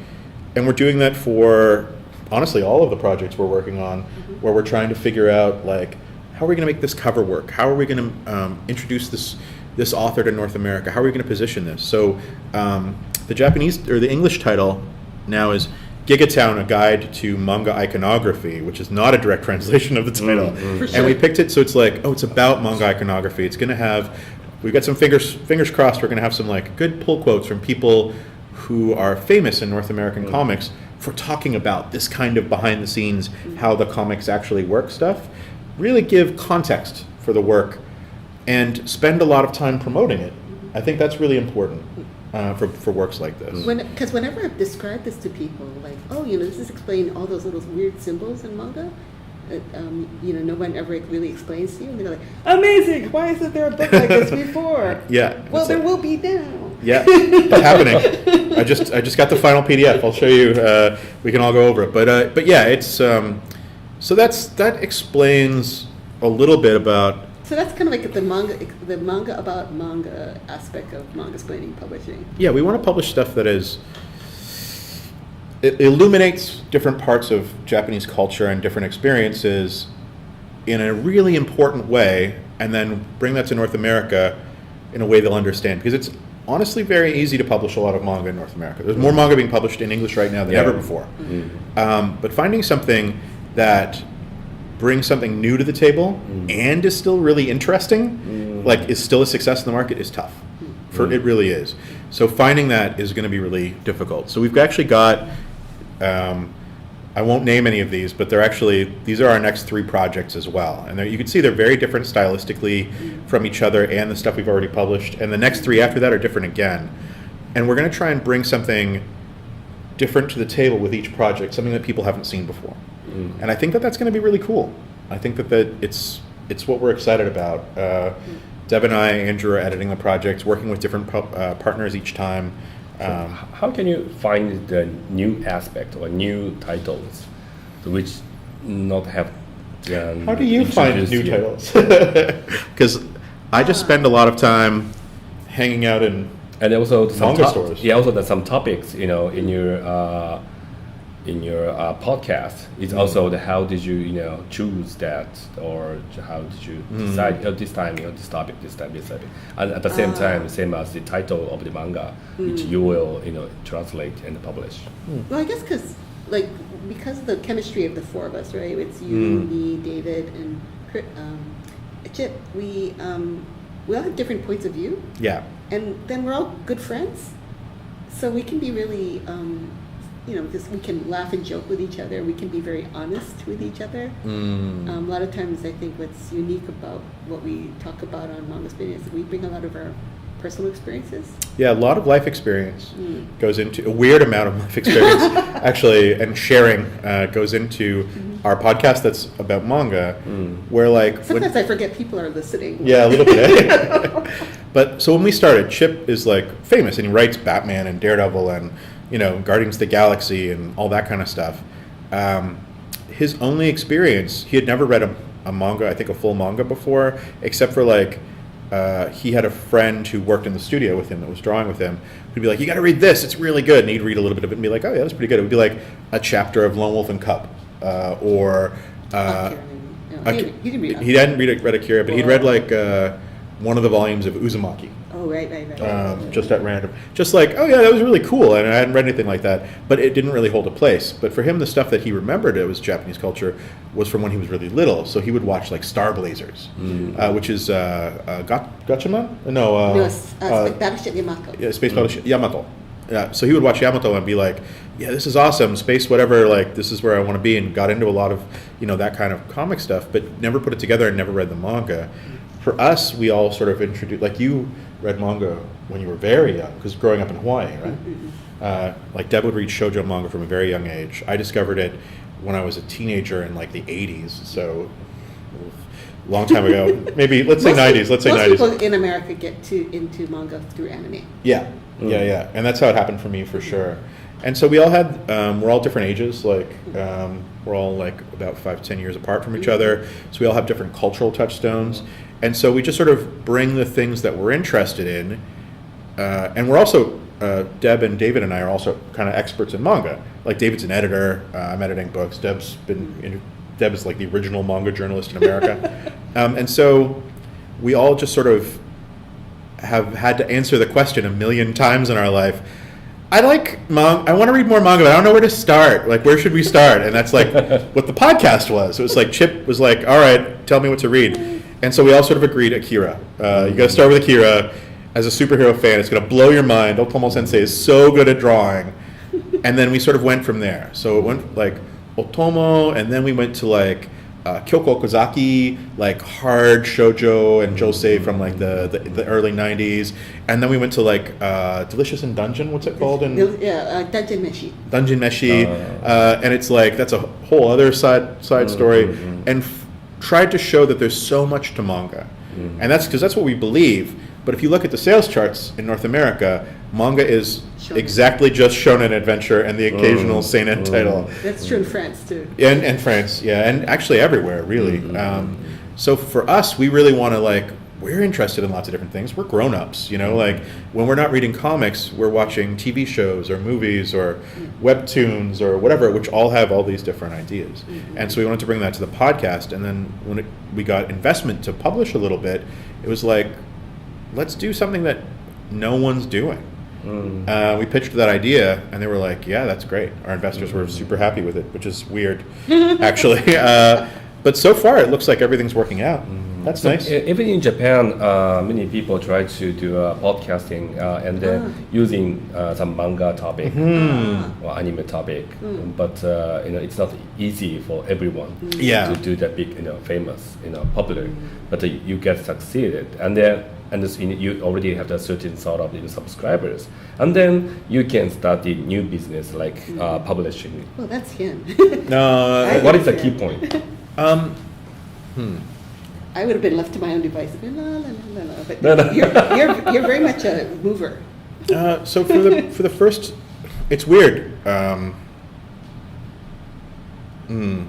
and we're doing that for, honestly, all of the projects we're working on, where we're trying to figure out, like, how are we going to make this cover work? How are we going to introduce this author to North America? How are we going to position this? So the Japanese, or the English title now is Gigatown, A Guide to Manga Iconography, which is not a direct translation of the title. And we picked it so it's like, oh, it's about manga iconography. It's going to have, we've got some fingers crossed, we're going to have some like good pull quotes from people who are famous in North American comics for talking about this kind of behind the scenes, how the comics actually work stuff. Really give context for the work and spend a lot of time promoting it. I think that's really important. For works like this. Because whenever I've described this to people, like, oh, this is explaining all those little weird symbols in manga, that, no one ever really explains to you, and they're like, amazing, why isn't there a book like this before? Yeah. Well, there will be now. Yeah, it's happening. I just got the final PDF. I'll show you. We can all go over it. But yeah, it's so that explains a little bit about. So that's kind of like the manga about manga aspect of manga-splaining publishing. Yeah, we want to publish stuff that it illuminates different parts of Japanese culture and different experiences in a really important way, and then bring that to North America in a way they'll understand. Because it's honestly very easy to publish a lot of manga in North America. There's more manga being published in English right now than ever before. But finding something that brings something new to the table and is still really interesting, like is still a success in the market, is tough. It really is. So finding that is going to be really difficult. So we've actually got, I won't name any of these, but these are our next 3 projects as well. And you can see they're very different stylistically from each other and the stuff we've already published. And the next 3 after that are different again. And we're going to try and bring something different to the table with each project, something that people haven't seen before. And I think that's going to be really cool. I think that it's what we're excited about. Deb and I, Andrew, are editing the projects, working with different partners each time. How can you find the new aspect or new titles which not have? How do you find new titles? Because I just spend a lot of time hanging out in and also some manga stores. Yeah, also there's some topics in your podcast. It's also how did you choose that, or how did you decide this time this topic, and at the same time, same as the title of the manga, which you will translate and publish. Well, I guess because of the chemistry of the 4 of us, right? It's you, me, David, and Chip. We all have different points of view. Yeah. And then we're all good friends, so we can be really. Because we can laugh and joke with each other. We can be very honest with each other. A lot of times, I think what's unique about what we talk about on Manga Spinning is that we bring a lot of our personal experiences. Yeah, a lot of life experience goes into a weird amount of life experience, actually, and sharing goes into our podcast that's about manga. Where sometimes I forget people are listening. Yeah, a little bit. But so when we started, Chip is famous, and he writes Batman and Daredevil and Guardians of the Galaxy and all that kind of stuff. His only experience, he had never read a manga, I think a full manga before, except for he had a friend who worked in the studio with him that was drawing with him, who'd be like, you got to read this, it's really good. And he'd read a little bit of it and be like, oh yeah, that's pretty good. It would be like a chapter of Lone Wolf and Cub, or he hadn't read Akira, but he'd read one of the volumes of Uzumaki. Oh, right. Just at random. Just oh yeah, that was really cool, and I hadn't read anything like that, but it didn't really hold a place. But for him, the stuff that he remembered it was Japanese culture was from when he was really little, so he would watch Star Blazers, which is Gatchaman? No, Battleship Yamato. Yeah, Space Battleship Yamato. Yeah, so he would watch Yamato and be like, yeah, this is awesome, space whatever, this is where I want to be, and got into a lot of, that kind of comic stuff, but never put it together and never read the manga. For us, we all sort of introduced, you read manga when you were very young, because growing up in Hawaii, right? Deb would read shoujo manga from a very young age. I discovered it when I was a teenager in the 80s, so a long time ago. Maybe, let's say 90s. Most people in America get into manga through anime. Yeah. And that's how it happened for me, for sure. And so we all had, we're all different ages, like we're all like about 5 to 10 years apart from each other. So we all have different cultural touchstones. And so we just sort of bring the things that we're interested in. And we're also, Deb and David and I are also kind of experts in manga. Like David's an editor, I'm editing books. Deb is like the original manga journalist in America. And so we all just sort of have had to answer the question a million times in our life. I want to read more manga, but I don't know where to start. Like, where should we start? And that's like what the podcast was. It was like Chip was like, all right, tell me what to read. And so we all sort of agreed Akira. You got to start with Akira. As a superhero fan, it's going to blow your mind. Otomo Sensei is so good at drawing. And then we sort of went from there. So it went like Otomo, and then we went to like Kyoko Kozaki, like hard shoujo and josei from like the early 90s. And then we went to like Delicious in Dungeon, what's it called? Dungeon Meshi. Dungeon Meshi. And it's like, that's a whole other side story. And tried to show that there's so much to manga. And that's because that's what we believe. But if you look at the sales charts in North America, manga is exactly just shonen adventure and the occasional seinen title. That's true in France too. And France, yeah, and actually everywhere, really. So for us, we really want to we're interested in lots of different things. We're grown-ups, like when we're not reading comics, we're watching TV shows or movies or webtoons or whatever, which all have all these different ideas. And so we wanted to bring that to the podcast. And then when we got investment to publish a little bit, it was like, let's do something that no one's doing. We pitched that idea, and they were like, yeah, that's great. Our investors were super happy with it, which is weird, actually. But so far, it looks like everything's working out. That's nice. Even in Japan, many people try to do podcasting and then using some manga topic or anime topic, but it's not easy for everyone to do that big, famous, popular. But you get succeeded, and then you already have a certain sort of subscribers, and then you can start the new business like publishing. Well, that's him. No, what is the key point? I would have been left to my own devices. But you're very much a mover. So for the first, it's weird. What do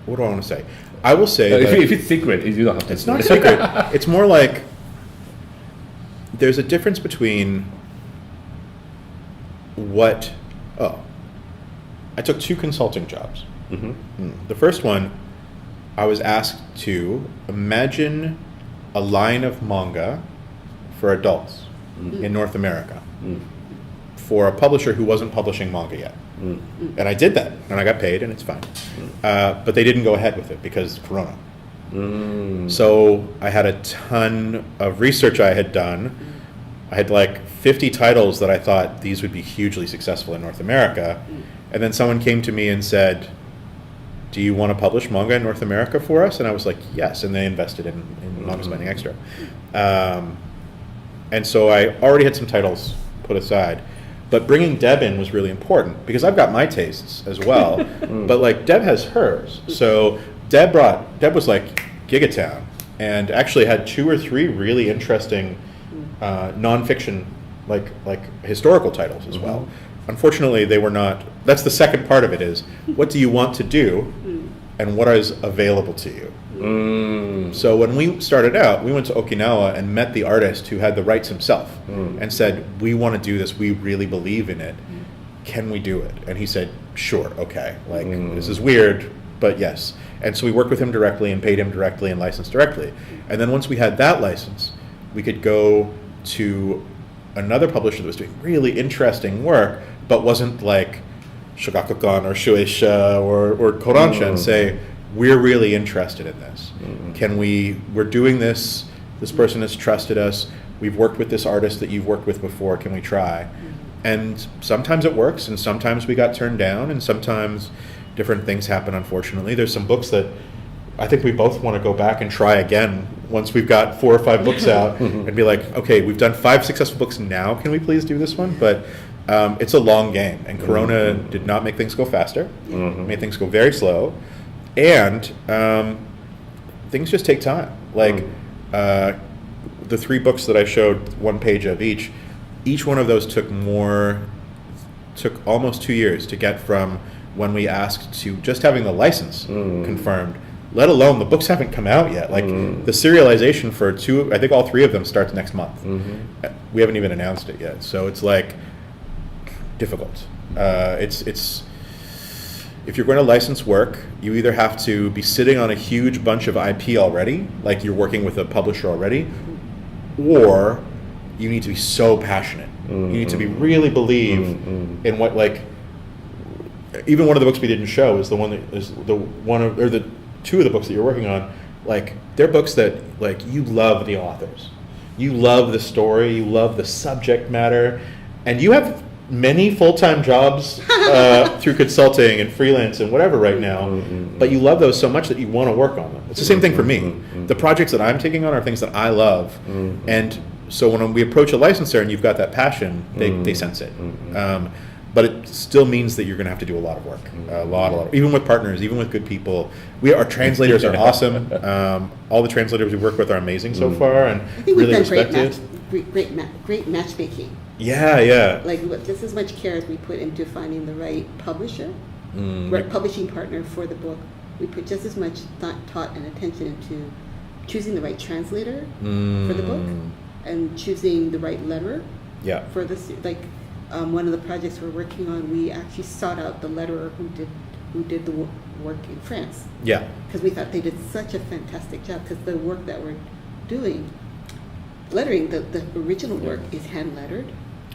I want to say? I will say if it's secret, you don't have to. It's not secret. It's more like there's a difference between I took 2 consulting jobs. The first one, I was asked to imagine a line of manga for adults in North America for a publisher who wasn't publishing manga yet. And I did that, and I got paid, and it's fine. But they didn't go ahead with it because Corona. So I had a ton of research I had done. I had like 50 titles that I thought these would be hugely successful in North America. And then someone came to me and said, do you want to publish manga in North America for us? And I was like, yes. And they invested in Manga Spending Extra. And so I already had some titles put aside. But bringing Deb in was really important because I've got my tastes as well. But like Deb has hers. So Deb was like Gigatown and actually had 2 or 3 really interesting nonfiction, like historical titles as well. Unfortunately, they were not. That's the second part of it is, what do you want to do and what is available to you? So when we started out, we went to Okinawa and met the artist who had the rights himself and said, we want to do this. We really believe in it. Can we do it? And he said, sure, okay. This is weird, but yes. And so we worked with him directly and paid him directly and licensed directly. And then once we had that license, we could go to another publisher that was doing really interesting work, but wasn't like Shogakukan or Shueisha or Kodansha and say, we're really interested in this. We're doing this person has trusted us, we've worked with this artist that you've worked with before, can we try? And sometimes it works, and sometimes we got turned down, and sometimes different things happen, unfortunately. There's some books that I think we both want to go back and try again once we've got 4 or 5 books out and be like, okay, we've done 5 successful books now, can we please do this one? But it's a long game, and Corona did not make things go faster, made things go very slow, and things just take time. The 3 books that I showed 1 page of each one of those took more took almost 2 years to get from when we asked to just having the license confirmed, let alone the books haven't come out yet. Like the serialization for I think all 3 of them starts next month. We haven't even announced it yet. So it's like difficult. It's if you're going to license work, you either have to be sitting on a huge bunch of IP already, like you're working with a publisher already, or you need to be so passionate. You need to be really believe in what, like, even one of the books we didn't show is the one that is the one of, or the 2 of the books that you're working on. Like, they're books that, like, you love the authors, you love the story, you love the subject matter, and you have many full-time jobs through consulting and freelance and whatever right now, but you love those so much that you want to work on them. It's the same thing for me. The projects that I'm taking on are things that I love, and so when we approach a licensor and you've got that passion, they sense it. But it still means that you're going to have to do a lot of work, a lot. Even with partners, even with good people. Our translators are awesome. All the translators we work with are amazing so far, and I think really we've done respected. great matchmaking. Yeah. Like just as much care as we put into finding the right publisher, right publishing partner for the book, we put just as much thought and attention into choosing the right translator for the book and choosing the right letterer. Yeah. For this, like one of the projects we're working on, we actually sought out the letterer who did the work in France. Yeah. Because we thought they did such a fantastic job. Because the work that we're doing, lettering, the original work is hand lettered.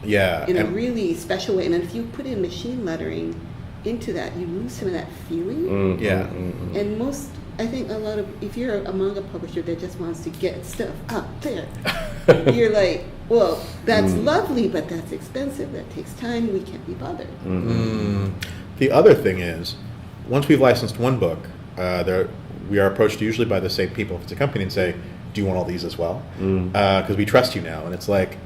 Yeah. In a really special way, and if you put in machine lettering into that, you lose some of that feeling. Yeah. And I think a lot of, if you're a manga publisher that just wants to get stuff up there, you're like, well, that's lovely, but that's expensive. That takes time. We can't be bothered. The other thing is, once we've licensed one book, we are approached usually by the same people. If it's a company, and say, do you want all these as well? Because we trust you now. And it's like,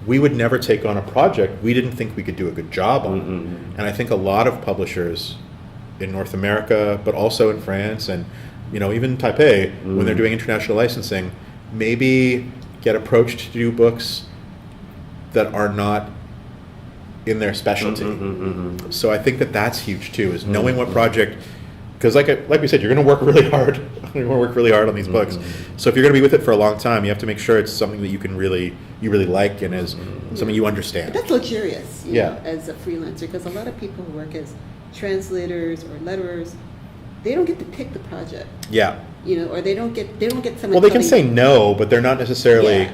we would never take on a project we didn't think we could do a good job on. And I think a lot of publishers in North America, but also in France and even Taipei, when they're doing international licensing, maybe get approached to do books that are not in their specialty. So I think that's huge too, is knowing what project, because like we said, you're going to work really hard. You're going to work really hard on these books. So if you're going to be with it for a long time, you have to make sure it's something that you really like and is something you understand. But that's luxurious, you know, as a freelancer, because a lot of people who work as translators or letterers, they don't get to pick the project. Yeah. Or they don't get someone. Well, they can say no, but they're not necessarily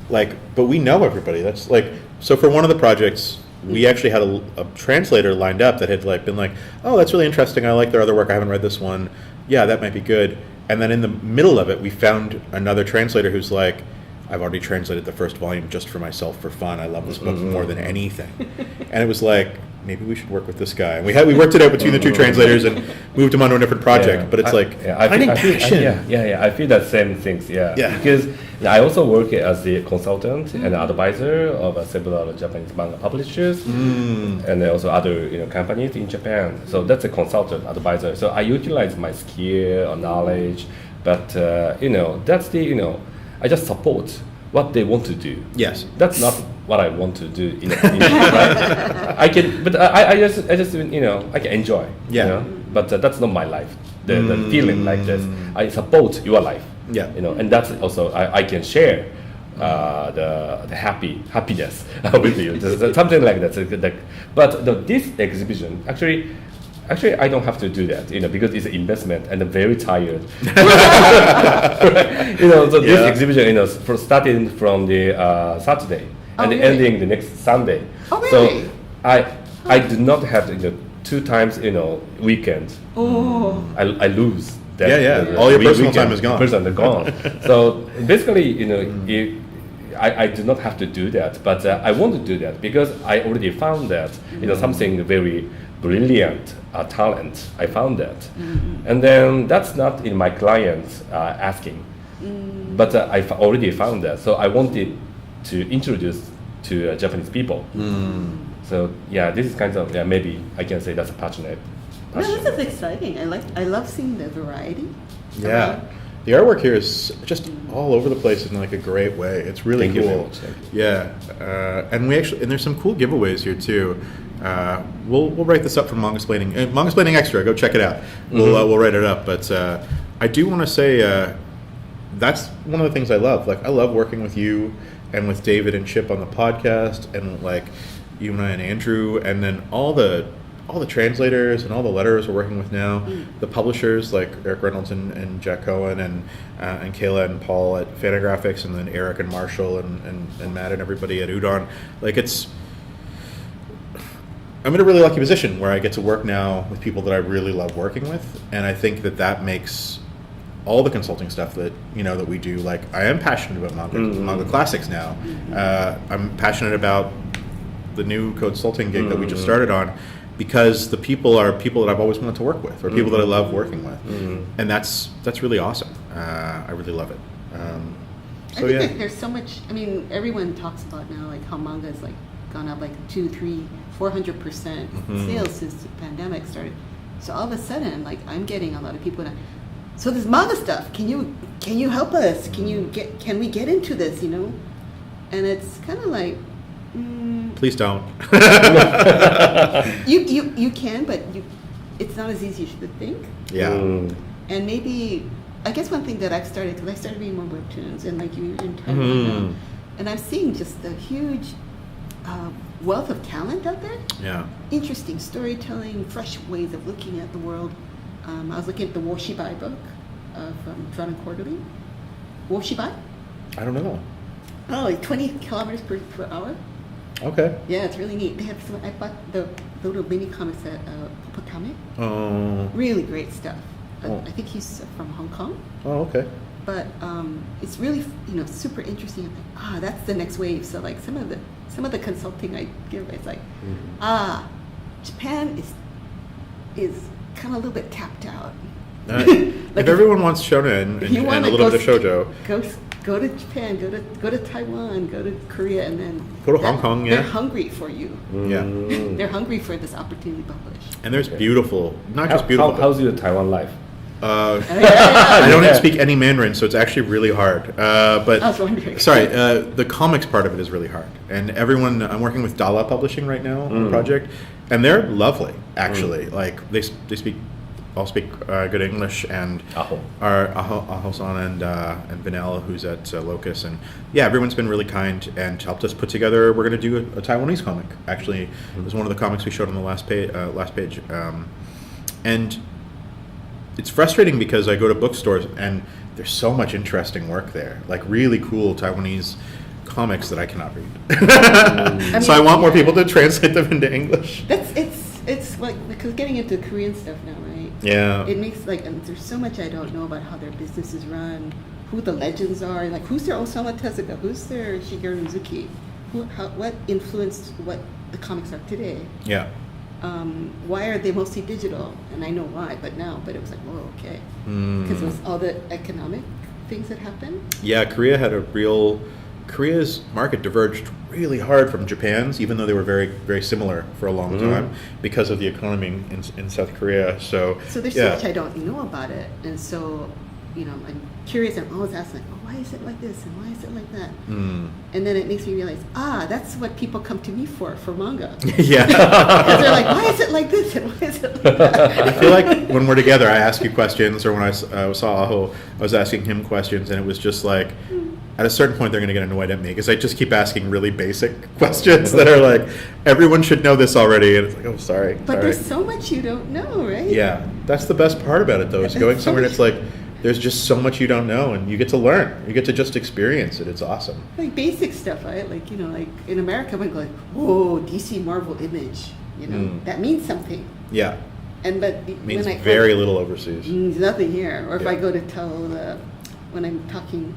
but we know everybody. That's like, so for one of the projects, we actually had a translator lined up that had been like, oh, that's really interesting. I like their other work. I haven't read this one. Yeah, that might be good. And then in the middle of it, we found another translator who's like, I've already translated the first volume just for myself for fun. I love this book more than anything. And it was like, maybe we should work with this guy. And we worked it out between the 2 translators and moved him onto a different project. But it's finding passion. I feel that same things. Because I also work as the consultant and advisor of several Japanese manga publishers and also other companies in Japan. So that's a consultant advisor. So I utilize my skill or knowledge, but that's the I just support what they want to do. Yes, that's not what I want to do. Right? I can, but I just I can enjoy. But that's not my life. The feeling like this, I support your life. And that's also I can share the happiness with you. Something like that. But this exhibition actually I don't have to do that, because it's an investment and I'm very tired. So this exhibition, starting from the Saturday and ending the next Sunday. Oh, really? So I do not have 2 times weekend. I lose. That, all your personal time is gone. So basically, I do not have to do that, but I want to do that because I already found that something very brilliant talent. I found that, and then that's not in my clients asking, but I've already found that. So I wanted to introduce to Japanese people. So this is kind of maybe I can say that's a passionate. No, this is exciting. I love seeing the variety. The artwork here is just all over the place in like a great way. It's really Thank you very cool. much. Thank Yeah, and there's some cool giveaways here too. We'll write this up for Mangasplaining Extra. Go check it out. We'll write it up. But I do want to say that's one of the things I love. Like I love working with you and with David and Chip on the podcast, and like you and I and Andrew, and then all the translators and all the letters we're working with now, the publishers like Eric Reynolds and Jack Cohen and Kayla and Paul at Fantagraphics, and then Eric and Marshall and Matt and everybody at UDON. Like I'm in a really lucky position where I get to work now with people that I really love working with, and I think that makes all the consulting stuff that that we do. Like I am passionate about manga classics now. I'm passionate about the new consulting gig that we just started on, because the people are people that I've always wanted to work with, or people that I love working with, and that's really awesome. I really love it. I think that there's so much. I mean, everyone talks about now like how manga has like gone up like 200-400% sales since the pandemic started. So all of a sudden, like I'm getting a lot of people. So this manga stuff, can you help us? Can we get into this? And it's kind of like. Please don't. You can, but it's not as easy as you would think. Yeah. And maybe, I guess one thing that I've started, because I started reading more webtoons, and like you in Taiwan now, and I'm seeing just the huge wealth of talent out there. Yeah. Interesting storytelling, fresh ways of looking at the world. I was looking at the Woshibai book from Toronto Quarterly. Woshibai? I don't know. Oh, like 20 kilometers per hour. Okay. Yeah, it's really neat. They have some. I bought the little mini comics at Popotame. Oh. Really great stuff. Oh. I think he's from Hong Kong. Oh, okay. But it's really super interesting. I'm like, that's the next wave. So like some of the consulting I give, it's like, Japan is kind of a little bit tapped out. Like if everyone wants shonen and a little bit of shoujo, go to Japan, go to Taiwan, go to Korea, and then go to Hong Kong. Yeah, they're hungry for you. Yeah, they're hungry for this opportunity to publish. And there's beautiful, not just beautiful. How's your Taiwan life? I don't even speak any Mandarin, so it's actually really hard. But I was wondering. Sorry, the comics part of it is really hard. And everyone, I'm working with Dala Publishing right now on the project, and they're lovely. Actually, like they all speak good English, and our Aho-san and Vanilla, who's at Locus, and everyone's been really kind and helped us put together. We're going to do a Taiwanese comic. Actually, it was one of the comics we showed on the last page, and it's frustrating because I go to bookstores and there's so much interesting work there, like really cool Taiwanese comics that I cannot read. So I want more people to translate them into English. It's like, because getting into Korean stuff now, right? Yeah. It makes and there's so much I don't know about how their businesses run, who the legends are, like who's their Osamu Tezuka, who's their Shigeru Mizuki, what influenced what the comics are today. Yeah. Why are they mostly digital? And I know why, but it was like, whoa, okay. Because it was all the economic things that happened. Yeah, Korea's market diverged really hard from Japan's, even though they were very, very similar for a long time because of the economy in South Korea. So there's so much I don't know about it, and so I'm curious. I'm always asking, why is it like this and why is it like that? And then it makes me realize, that's what people come to me for manga. Yeah, because they're like, why is it like this and why is it like that? I feel like when we're together, I ask you questions, or when I saw Aho, I was asking him questions, and it was just like. At a certain point, they're going to get annoyed at me because I just keep asking really basic questions that are like, everyone should know this already. And it's like, oh, sorry. But there's so much you don't know, right? Yeah. That's the best part about it, though, is going somewhere and it's like, there's just so much you don't know, and you get to learn. You get to just experience it. It's awesome. Like basic stuff, right? Like, like in America, we go like, whoa, DC Marvel Image. That means something. Yeah. But it means very little overseas. Means nothing here. Or if I go to tell when I'm talking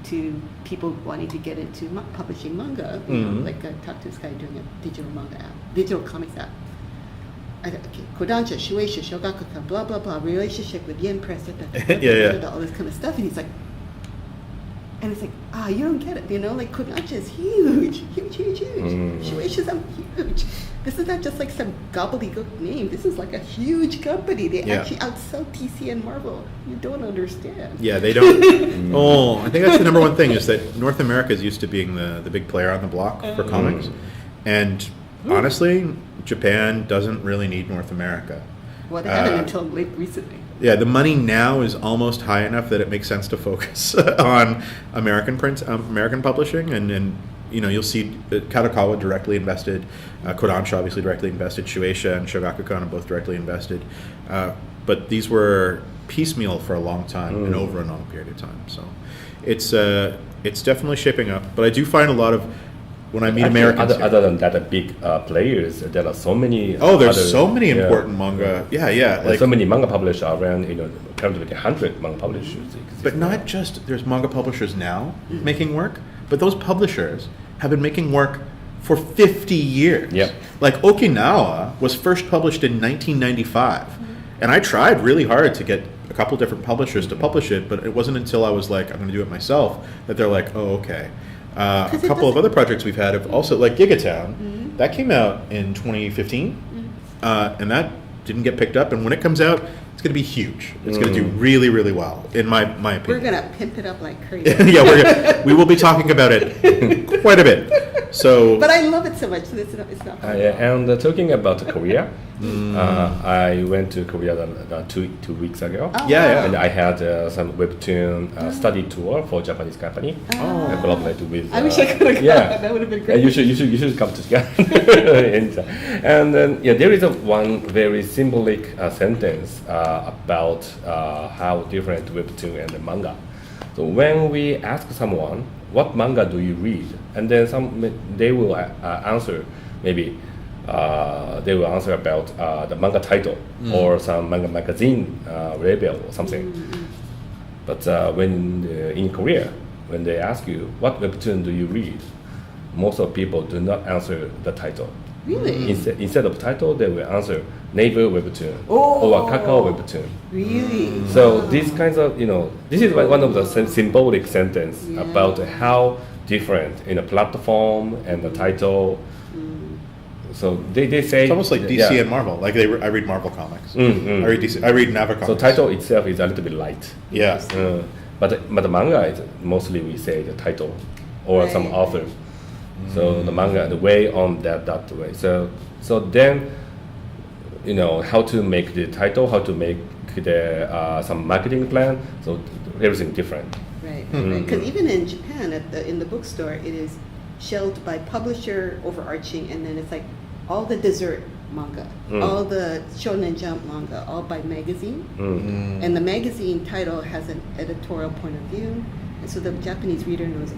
to people wanting to get into publishing manga, like I talked to this guy doing a digital manga app, digital comics app. Kodansha, Shueisha, Shogakukan, blah blah blah, relationship with Yen Press, all this kind of stuff, and he's like, And it's like, you don't get it, like Kodansha is huge. Shueisha's huge. This is not just like some gobbledygook name. This is like a huge company. They actually outsell DC and Marvel. You don't understand. Yeah, they don't. I think that's the number one thing is that North America is used to being the big player on the block for comics. And honestly, Japan doesn't really need North America. Well, they haven't until recently. Yeah, the money now is almost high enough that it makes sense to focus on American print, American publishing, and you'll see Kadokawa directly invested, Kodansha obviously directly invested, Shueisha and Shogakukan are both directly invested, but these were piecemeal for a long time and over a long period of time. So it's definitely shaping up. But I do find a lot of when I meet Americans. Other than that, the big players, there are so many. There's so many important manga. Yeah. Like so many manga publishers around. Currently 100 manga publishers. But not just there's manga publishers now making work, but those publishers have been making work for 50 years. Yep. Like Okinawa was first published in 1995, and I tried really hard to get a couple different publishers to publish it, but it wasn't until I was like, I'm going to do it myself, that they're like, oh, okay. A couple of other projects we've had have also, like Gigatown, that came out in 2015, and that didn't get picked up. And when it comes out, it's going to be huge. It's going to do really, really well, in my opinion. We're going to pimp it up like crazy. Yeah, we will be talking about it quite a bit. So, but I love it so much. So it's not. And talking about Korea, I went to Korea two weeks ago. Yeah. And I had some webtoon study tour for a Japanese company. I collaborated with. I wish I could have gone. That would have been great. You should come to Japan. And then there is one very symbolic sentence about how different webtoon and the manga. So when we ask someone, what manga do you read? And then they will answer, maybe they will answer about the manga title or some manga magazine label or something. But when in Korea, when they ask you, what webtoon do you read? Most of people do not answer the title. Really? Instead of title, they will answer Naver webtoon or Kakao webtoon. Really? So these kinds of, this is one of the symbolic sentence about how different in a platform and the title. So they say it's almost like DC and Marvel. Like I read Marvel comics. I read DC. I read Naver comics. So title itself is a little bit light. Yeah. But the manga is mostly we say the title or some author. So the manga, the way on that way. So then, how to make the title, how to make the some marketing plan. So everything different. Right. Because even in Japan, in the bookstore, it is shelved by publisher, overarching, and then it's like all the dessert manga, all the Shonen Jump manga, all by magazine. And the magazine title has an editorial point of view, and so the Japanese reader knows,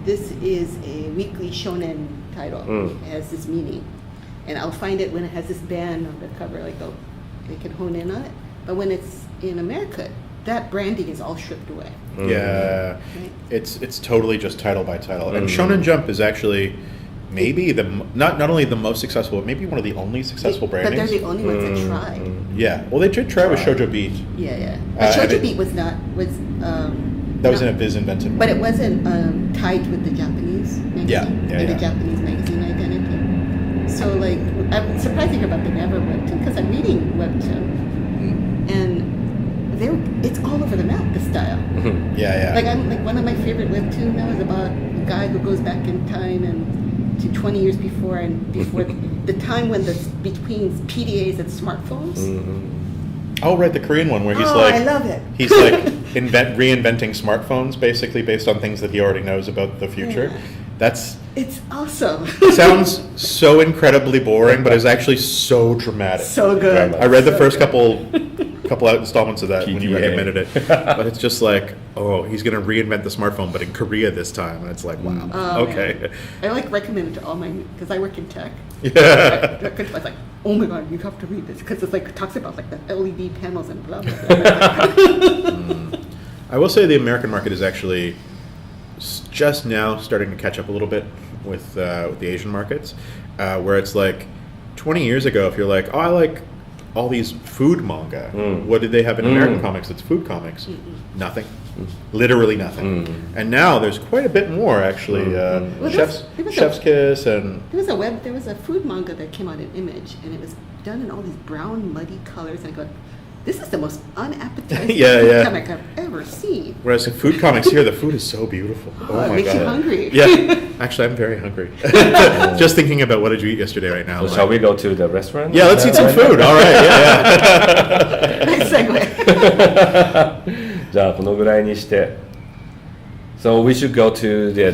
this is a weekly shonen title. It has this meaning. And I'll find it when it has this band on the cover, like they can hone in on it. But when it's in America, that branding is all stripped away. Yeah. Right? It's totally just title by title. And Shonen Jump is actually maybe not only the most successful, but maybe one of the only successful brandings. But they're the only ones that try. Yeah. Well, they did try with Shoujo Beat. Yeah. But Shoujo Beat was not that was in a Viz invented. But it wasn't tied with the Japanese magazine, the Japanese magazine identity. So, like, I'm surprised to hear about the Never webtoon, because I'm reading webtoon, and it's all over the map, the style. Yeah. Like one of my favorite webtoon now is about a guy who goes back in time and to 20 years before the time when between PDAs and smartphones. Oh, right, the Korean one where he's I love it. He's like reinventing smartphones basically based on things that he already knows about the future. It's awesome. It sounds so incredibly boring, but it's actually so dramatic. So good. I read the first couple installments of that when you recommended it, but it's just like, he's going to reinvent the smartphone, but in Korea this time, and it's like, wow, okay. Man. I recommend it to all my, because I work in tech. Yeah. I was like, oh my god, you have to read this, because it's like it talks about like the LED panels and blah blah blah. I will say the American market is actually just now starting to catch up a little bit with the Asian markets, where it's like 20 years ago, if you're like, I like all these food manga, what did they have in American comics that's food comics? Nothing. Literally nothing. And now there's quite a bit more, actually. Well, Chef's Kiss and... There was a food manga that came out in Image, and it was done in all these brown, muddy colors. And I go, this is the most unappetizing food comic I've ever seen. Whereas the food comics here, the food is so beautiful. Oh it my makes God. you hungry. Yeah, actually, I'm very hungry. Just thinking about what did you eat yesterday right now. So shall we go to the restaurant? Yeah, let's eat some food. All right, yeah. Nice segue. じゃあこのぐらいにして。So we should go to the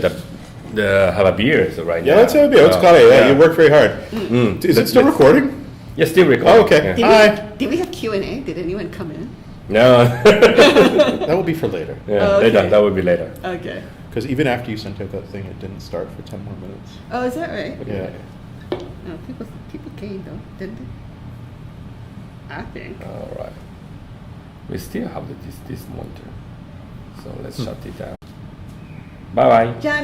have a beer right now. Yeah, let's have a beer. Let's call it. Yeah, you work very hard. Is it still recording? Yeah, still recording. Oh, okay. Yeah. Did we have Q&A? Did anyone come in? No. That will be for later. Yeah, Oh, okay. later. That will be later. Okay. Because even after you sent out that thing, it didn't start for 10 more minutes. Oh, is that right? Yeah. No, people came though, didn't they? I think. All right. We still have this monitor. So let's shut it down. Bye bye. John.